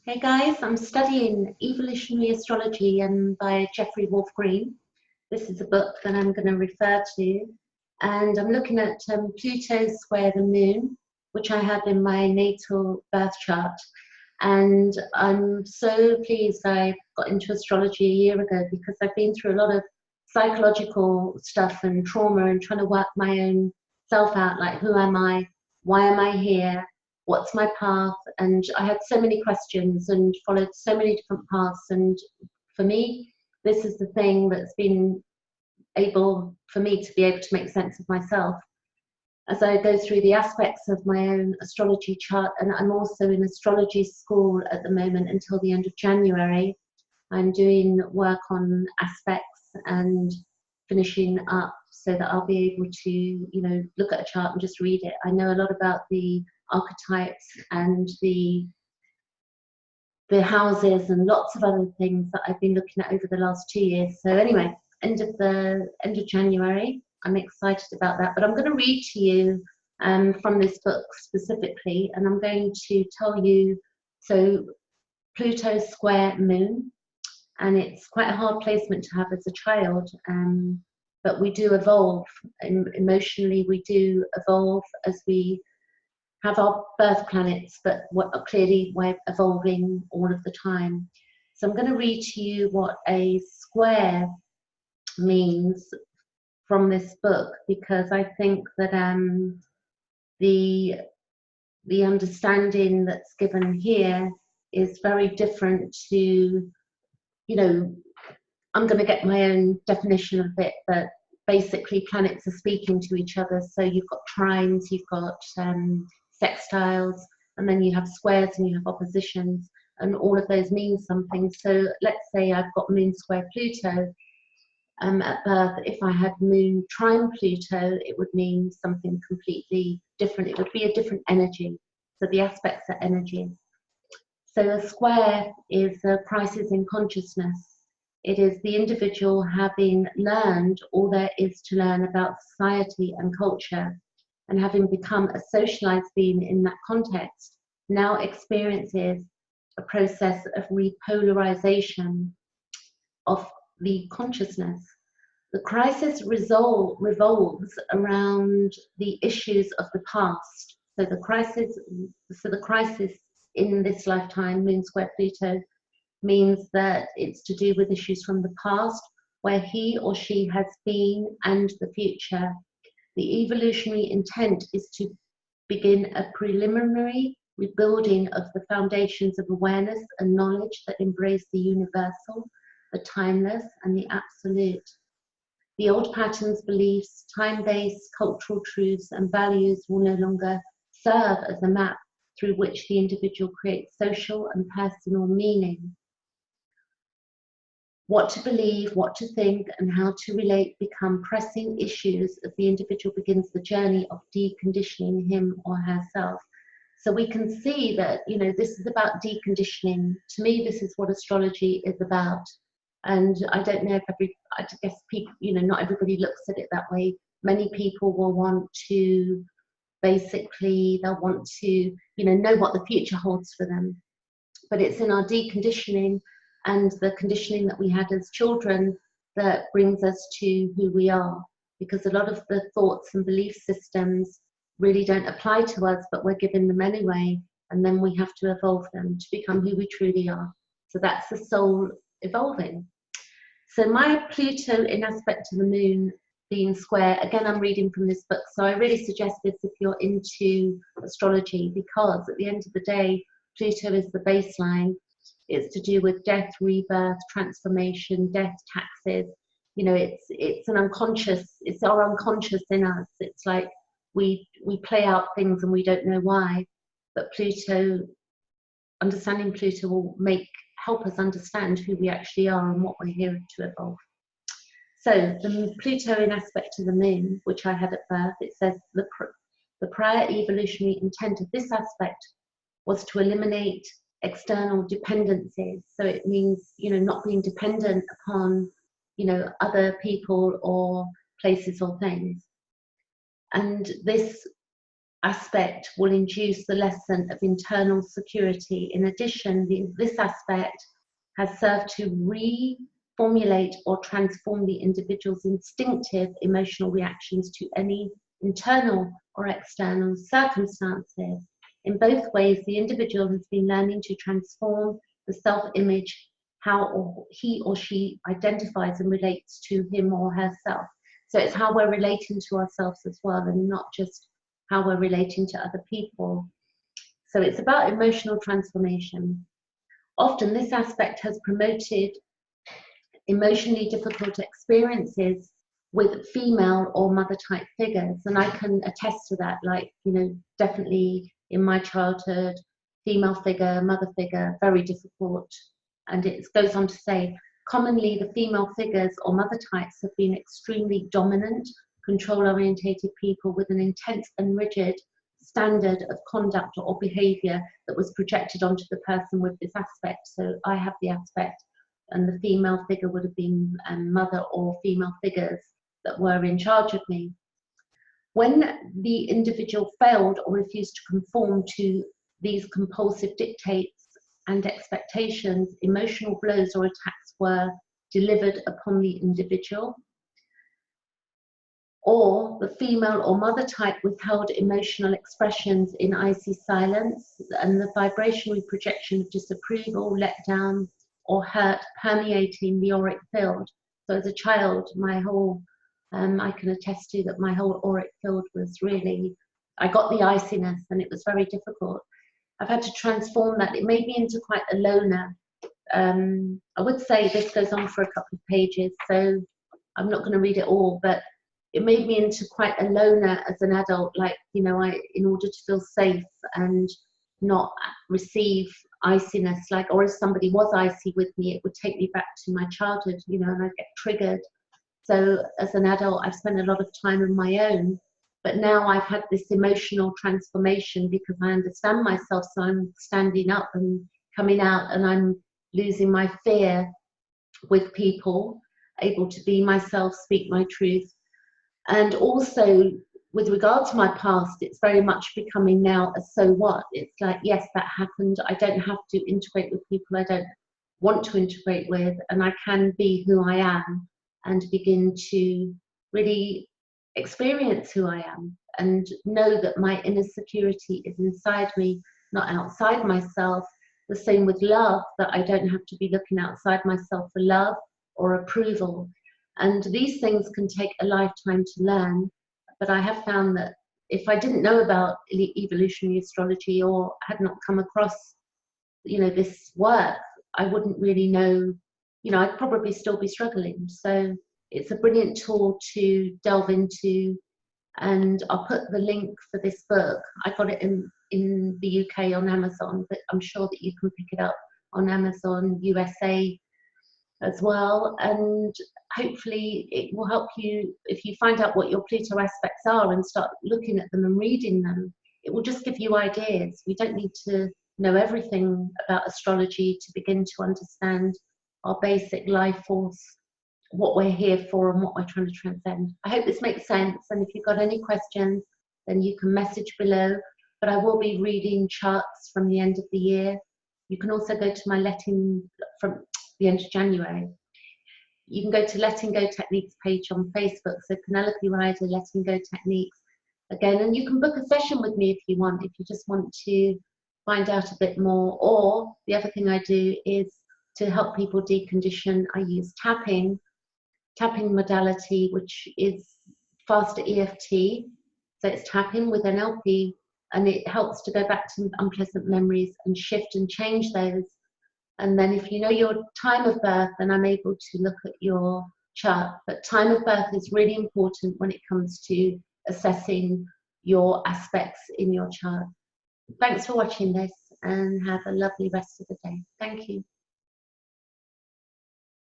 Hey guys, I'm studying Evolutionary Astrology and by Jeffrey Wolf Green. This is a book that I'm going to refer to, and I'm looking at Pluto square the moon, which I have in my natal birth chart. And I'm so pleased I got into astrology a year ago because I've been through a lot of psychological stuff and trauma and trying to work my own self out, like who am I, why am I here, what's my path? And I had so many questions and followed so many different paths. And for me, this is the thing that's been able for me to be able to make sense of myself as I go through the aspects of my own astrology chart. And I'm also in astrology school at the moment until the end of January. I'm doing work on aspects and finishing up so that I'll be able to, look at a chart and just read it. I know a lot about the archetypes and the houses and lots of other things that I've been looking at over the last 2 years. So anyway, end of January, I'm excited about that. But I'm going to read to you from this book specifically, and I'm going to tell you, so Pluto square moon, and it's quite a hard placement to have as a child, but we do evolve emotionally. We do evolve as we have our birth planets, but clearly we're evolving all of the time. So I'm going to read to you what a square means from this book, because I think that the understanding that's given here is very different to, I'm going to get my own definition of it, but basically planets are speaking to each other. So you've got trines, you've got sextiles, and then you have squares and you have oppositions, and all of those mean something. So let's say I've got moon square Pluto at birth. If I had moon trine Pluto, it would mean something completely different. It would be a different energy. So the aspects are energies. So a square is a crisis in consciousness. It is the individual having learned all there is to learn about society and culture, and having become a socialized being in that context, now experiences a process of repolarization of the consciousness. The crisis revolves around the issues of the past. So the crisis in this lifetime, moon square Pluto, means that it's to do with issues from the past, where he or she has been, and the future. The evolutionary intent is to begin a preliminary rebuilding of the foundations of awareness and knowledge that embrace the universal, the timeless, and the absolute. The old patterns, beliefs, time-based cultural truths, and values will no longer serve as a map through which the individual creates social and personal meaning. What to believe, what to think, and how to relate become pressing issues as the individual begins the journey of deconditioning him or herself. So we can see that, this is about deconditioning. To me, this is what astrology is about. And I don't know if I guess people, not everybody looks at it that way. Many people will want to, basically, they'll want to, know what the future holds for them. But it's in our deconditioning and the conditioning that we had as children that brings us to who we are. Because a lot of the thoughts and belief systems really don't apply to us, but we're given them anyway. And then we have to evolve them to become who we truly are. So that's the soul evolving. So my Pluto in aspect to the moon being square, again, I'm reading from this book. So I really suggest this if you're into astrology, because at the end of the day, Pluto is the baseline. It's to do with death, rebirth, transformation, death, taxes. It's an unconscious, it's our unconscious in us. It's like we play out things and we don't know why. But Pluto, understanding Pluto will help us understand who we actually are and what we're here to evolve. So the Pluto in aspect to the moon, which I had at birth, it says the prior evolutionary intent of this aspect was to eliminate external dependencies. So it means, not being dependent upon, other people or places or things. And this aspect will induce the lesson of internal security. In addition, this aspect has served to reformulate or transform the individual's instinctive emotional reactions to any internal or external circumstances. In both ways, the individual has been learning to transform the self-image, how he or she identifies and relates to him or herself. So it's how we're relating to ourselves as well, and not just how we're relating to other people. So it's about emotional transformation. Often this aspect has promoted emotionally difficult experiences with female or mother type figures, and I can attest to that. Like, you know, definitely in my childhood, female figure, mother figure, very difficult. And it goes on to say, commonly the female figures or mother types have been extremely dominant, control orientated people with an intense and rigid standard of conduct or behavior that was projected onto the person with this aspect. So I have the aspect, and the female figure would have been mother or female figures that were in charge of me. When the individual failed or refused to conform to these compulsive dictates and expectations, emotional blows or attacks were delivered upon the individual. Or the female or mother type withheld emotional expressions in icy silence, and the vibrational projection of disapproval, letdown, or hurt permeating the auric field. So as a child, my whole, I can attest to that my whole auric field was really, I got the iciness and it was very difficult. I've had to transform that. It made me into quite a loner. I would say this goes on for a couple of pages, so I'm not going to read it all, but it made me into quite a loner as an adult. Like, you know, in order to feel safe and not receive iciness, like, or if somebody was icy with me, it would take me back to my childhood, you know, and I'd get triggered. So as an adult, I've spent a lot of time on my own, but now I've had this emotional transformation because I understand myself. So I'm standing up and coming out, and I'm losing my fear with people, able to be myself, speak my truth. And also, with regard to my past, it's very much becoming now a so what. It's like, yes, that happened. I don't have to integrate with people I don't want to integrate with, and I can be who I am and begin to really experience who I am and know that my inner security is inside me, not outside myself. The same with love, that I don't have to be looking outside myself for love or approval. And these things can take a lifetime to learn, but I have found that if I didn't know about evolutionary astrology or had not come across, you know, this work, I wouldn't really know, you know, I'd probably still be struggling. So it's a brilliant tool to delve into, and I'll put the link for this book. I got it in the UK on Amazon, but I'm sure that you can pick it up on Amazon USA as well, and hopefully it will help you if you find out what your Pluto aspects are and start looking at them and reading them. It will just give you ideas. We don't need to know everything about astrology to begin to understand our basic life force, what we're here for and what we're trying to transcend. I hope this makes sense, and if you've got any questions, then you can message below, but I will be reading charts from the end of the year. You can also go to my letting from the end of January. You can go to Letting Go Techniques page on Facebook, so Penelope Ryder, Letting Go Techniques again, and you can book a session with me if you want, if you just want to find out a bit more. Or the other thing I do is to help people decondition. I use tapping modality, which is Faster EFT, so it's tapping with NLP, and it helps to go back to unpleasant memories and shift and change those. And then if you know your time of birth, then I'm able to look at your chart. But time of birth is really important when it comes to assessing your aspects in your chart. Thanks for watching this, and have a lovely rest of the day. Thank you.